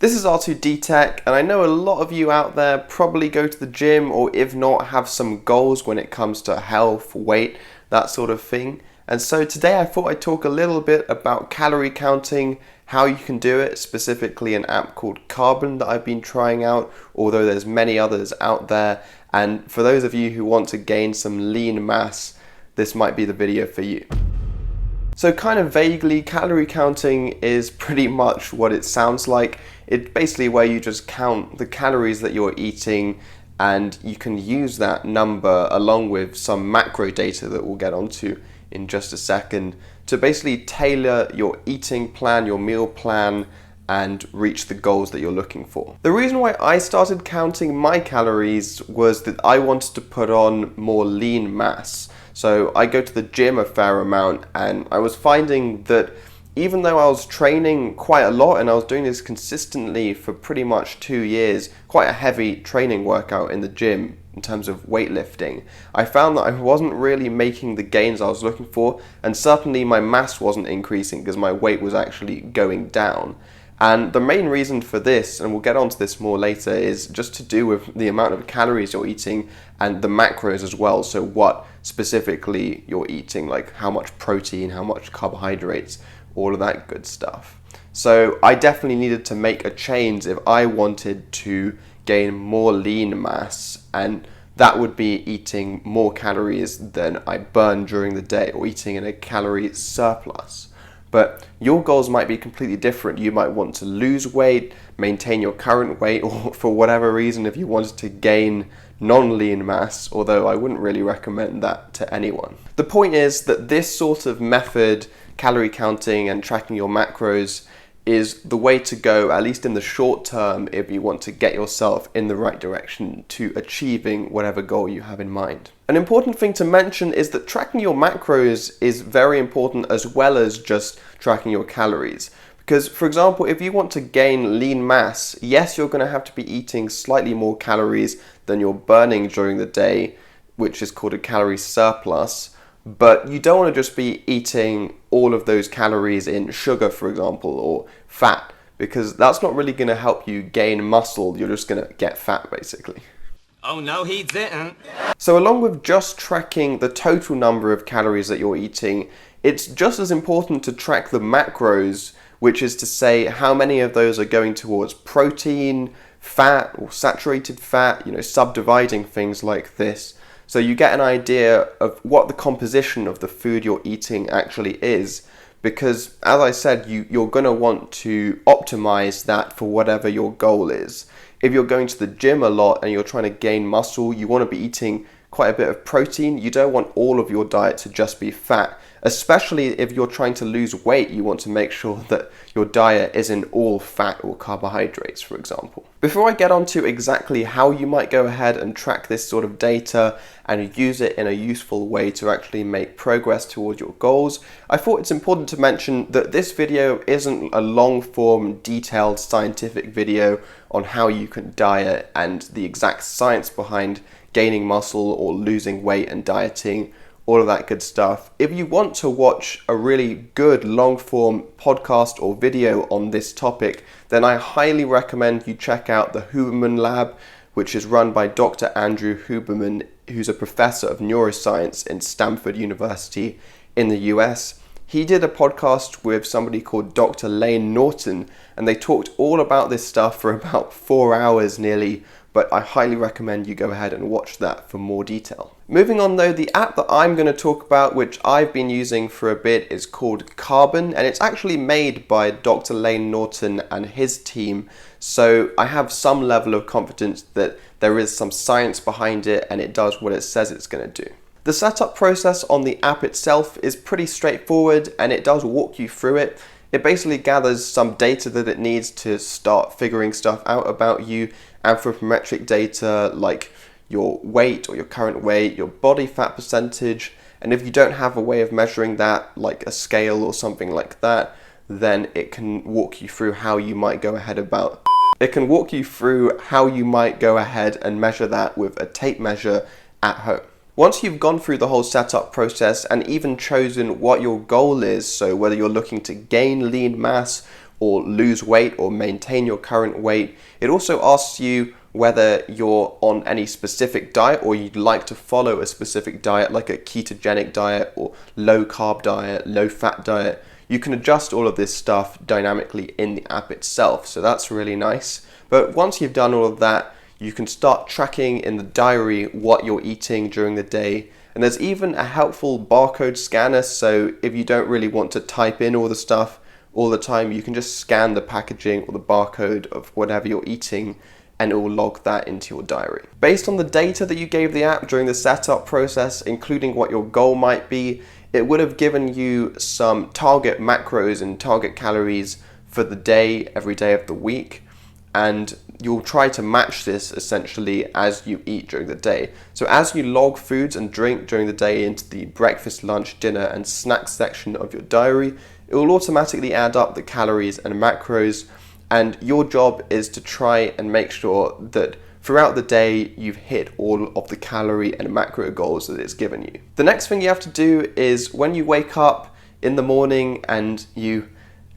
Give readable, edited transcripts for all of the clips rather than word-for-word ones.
This is R2D Tech, and I know a lot of you out there probably go to the gym, or if not, have some goals when it comes to health, weight, that sort of thing. And so today I thought I'd talk a little bit about calorie counting, how you can do it, specifically an app called Carbon that I've been trying out, although there's many others out there. And for those of you who want to gain some lean mass, this might be the video for you. So kind of vaguely, calorie counting is pretty much what it sounds like. It's basically where you just count the calories that you're eating, and you can use that number along with some macro data that we'll get onto in just a second to basically tailor your eating plan, your meal plan, and reach the goals that you're looking for. The reason why I started counting my calories was that I wanted to put on more lean mass. So I go to the gym a fair amount, and I was finding that even though I was training quite a lot and I was doing this consistently for pretty much 2 years, quite a heavy training workout in the gym in terms of weightlifting, I found that I wasn't really making the gains I was looking for, and certainly my mass wasn't increasing because my weight was actually going down. And the main reason for this, and we'll get onto this more later, is just to do with the amount of calories you're eating and the macros as well. So what specifically you're eating, like how much protein, how much carbohydrates, all of that good stuff. So I definitely needed to make a change if I wanted to gain more lean mass, and that would be eating more calories than I burn during the day, or eating in a calorie surplus. But your goals might be completely different. You might want to lose weight, maintain your current weight, or for whatever reason, if you wanted to gain non-lean mass, although I wouldn't really recommend that to anyone. The point is that this sort of method, calorie counting and tracking your macros, is the way to go, at least in the short term, if you want to get yourself in the right direction to achieving whatever goal you have in mind. An important thing to mention is that tracking your macros is very important, as well as just tracking your calories. Because, for example, if you want to gain lean mass, yes, you're going to have to be eating slightly more calories than you're burning during the day, which is called a calorie surplus. But you don't want to just be eating all of those calories in sugar, for example, or fat, because that's not really going to help you gain muscle. You're just going to get fat, basically. Oh no, he didn't. So along with just tracking the total number of calories that you're eating, it's just as important to track the macros, which is to say how many of those are going towards protein, fat, or saturated fat, subdividing things like this. So you get an idea of what the composition of the food you're eating actually is, because as I said, you're going to want to optimize that for whatever your goal is. If you're going to the gym a lot and you're trying to gain muscle, you want to be eating quite a bit of protein. You don't want all of your diet to just be fat. Especially if you're trying to lose weight, you want to make sure that your diet isn't all fat or carbohydrates, for example. Before I get on to exactly how you might go ahead and track this sort of data and use it in a useful way to actually make progress towards your goals, I thought it's important to mention that this video isn't a long-form, detailed scientific video on how you can diet and the exact science behind gaining muscle or losing weight and dieting, all of that good stuff. If you want to watch a really good long-form podcast or video on this topic, then I highly recommend you check out the Huberman Lab, which is run by Dr. Andrew Huberman, who's a professor of neuroscience in Stanford University in the US. He did a podcast with somebody called Dr. Lane Norton, and they talked all about this stuff for about 4 hours nearly, but I highly recommend you go ahead and watch that for more detail. Moving on though, the app that I'm going to talk about, which I've been using for a bit, is called Carbon, and it's actually made by Dr. Lane Norton and his team, so I have some level of confidence that there is some science behind it and it does what it says it's going to do. The setup process on the app itself is pretty straightforward, and it does walk you through it. It basically gathers some data that it needs to start figuring stuff out about you, anthropometric data like your weight or your current weight, your body fat percentage, and if you don't have a way of measuring that, like a scale or something like that, then it can walk you through how you might go ahead and measure that with a tape measure at home. Once you've gone through the whole setup process and even chosen what your goal is, so whether you're looking to gain lean mass or lose weight or maintain your current weight. It also asks you whether you're on any specific diet or you'd like to follow a specific diet, like a ketogenic diet or low carb diet, low fat diet. You can adjust all of this stuff dynamically in the app itself, so that's really nice. But once you've done all of that, you can start tracking in the diary what you're eating during the day. And there's even a helpful barcode scanner, so if you don't really want to type in all the stuff all the time, you can just scan the packaging or the barcode of whatever you're eating and it will log that into your diary. Based on the data that you gave the app during the setup process, including what your goal might be, it would have given you some target macros and target calories for the day, every day of the week. And you'll try to match this essentially as you eat during the day. So as you log foods and drink during the day into the breakfast, lunch, dinner, and snack section of your diary, it will automatically add up the calories and macros. And your job is to try and make sure that throughout the day you've hit all of the calorie and macro goals that it's given you. The next thing you have to do is when you wake up in the morning and you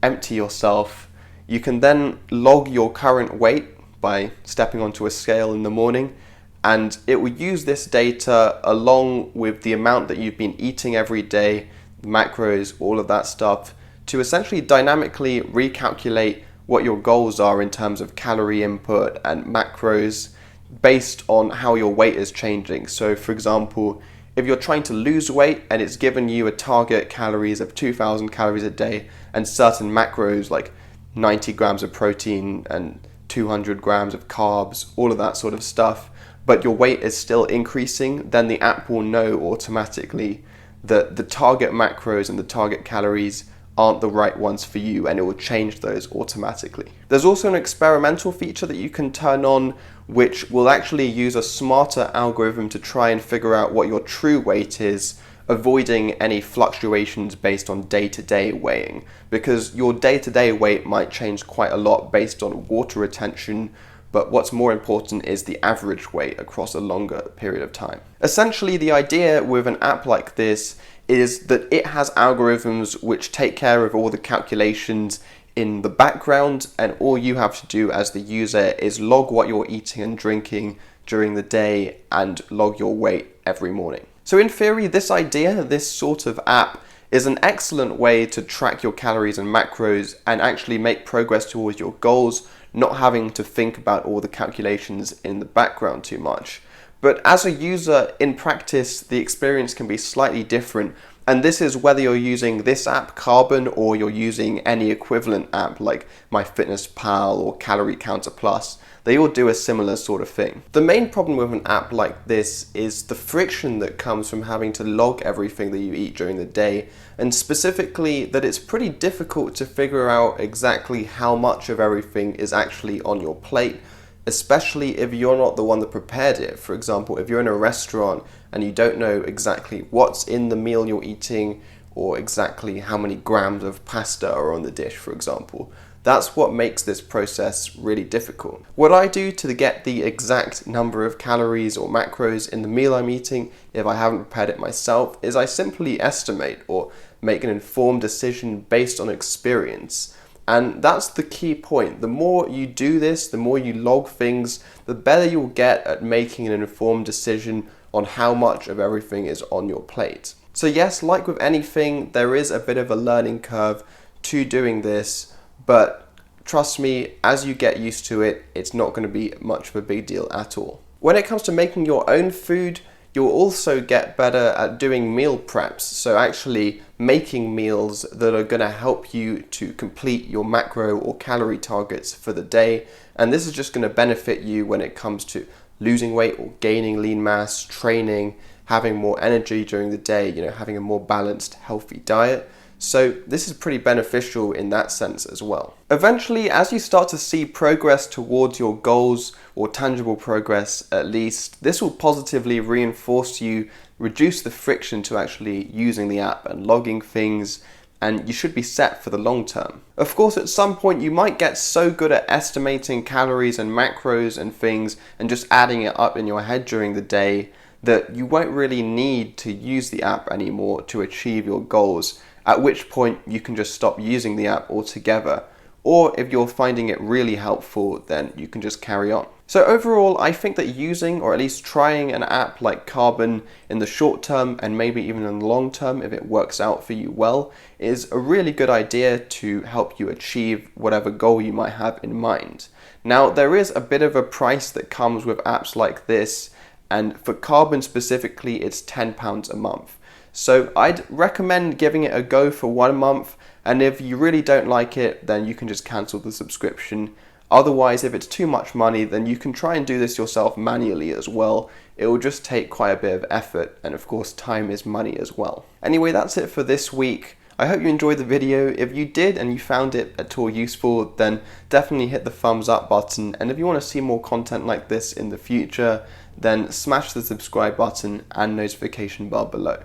empty yourself, you can then log your current weight by stepping onto a scale in the morning, and it will use this data along with the amount that you've been eating every day, macros, all of that stuff, to essentially dynamically recalculate what your goals are in terms of calorie input and macros based on how your weight is changing. So for example, if you're trying to lose weight and it's given you a target calories of 2,000 calories a day and certain macros like 90 grams of protein and 200 grams of carbs, all of that sort of stuff, but your weight is still increasing, then the app will know automatically that the target macros and the target calories aren't the right ones for you, and it will change those automatically. There's also an experimental feature that you can turn on which will actually use a smarter algorithm to try and figure out what your true weight is, avoiding any fluctuations based on day-to-day weighing, because your day-to-day weight might change quite a lot based on water retention, but what's more important is the average weight across a longer period of time. Essentially, the idea with an app like this is that it has algorithms which take care of all the calculations in the background, and all you have to do as the user is log what you're eating and drinking during the day and log your weight every morning. So in theory, this idea, this sort of app, is an excellent way to track your calories and macros and actually make progress towards your goals, not having to think about all the calculations in the background too much. But as a user, in practice, the experience can be slightly different, and this is whether you're using this app, Carbon, or you're using any equivalent app like MyFitnessPal or Calorie Counter Plus. They all do a similar sort of thing. The main problem with an app like this is the friction that comes from having to log everything that you eat during the day, and specifically that it's pretty difficult to figure out exactly how much of everything is actually on your plate, especially if you're not the one that prepared it. For example, if you're in a restaurant and you don't know exactly what's in the meal you're eating or exactly how many grams of pasta are on the dish, for example. That's what makes this process really difficult. What I do to get the exact number of calories or macros in the meal I'm eating, if I haven't prepared it myself, is I simply estimate or make an informed decision based on experience. And that's the key point. The more you do this, the more you log things, the better you'll get at making an informed decision on how much of everything is on your plate. So yes, like with anything, there is a bit of a learning curve to doing this, but trust me, as you get used to it, it's not going to be much of a big deal at all. When it comes to making your own food, you'll also get better at doing meal preps, so actually making meals that are going to help you to complete your macro or calorie targets for the day, and this is just going to benefit you when it comes to losing weight or gaining lean mass, training, having more energy during the day, having a more balanced, healthy diet. So this is pretty beneficial in that sense as well. Eventually, as you start to see progress towards your goals, or tangible progress at least, this will positively reinforce you, reduce the friction to actually using the app and logging things, and you should be set for the long term. Of course, at some point you might get so good at estimating calories and macros and things and just adding it up in your head during the day that you won't really need to use the app anymore to achieve your goals, at which point you can just stop using the app altogether, or if you're finding it really helpful, then you can just carry on. So overall, I think that using, or at least trying, an app like Carbon in the short term and maybe even in the long term, if it works out for you well, is a really good idea to help you achieve whatever goal you might have in mind. Now, there is a bit of a price that comes with apps like this, and for Carbon specifically, it's £10 a month. So I'd recommend giving it a go for 1 month, and if you really don't like it, then you can just cancel the subscription. Otherwise, if it's too much money, then you can try and do this yourself manually as well. It will just take quite a bit of effort, and of course time is money as well. Anyway, that's it for this week. I hope you enjoyed the video. If you did and you found it at all useful, then definitely hit the thumbs up button, and if you want to see more content like this in the future, then smash the subscribe button and notification bar below.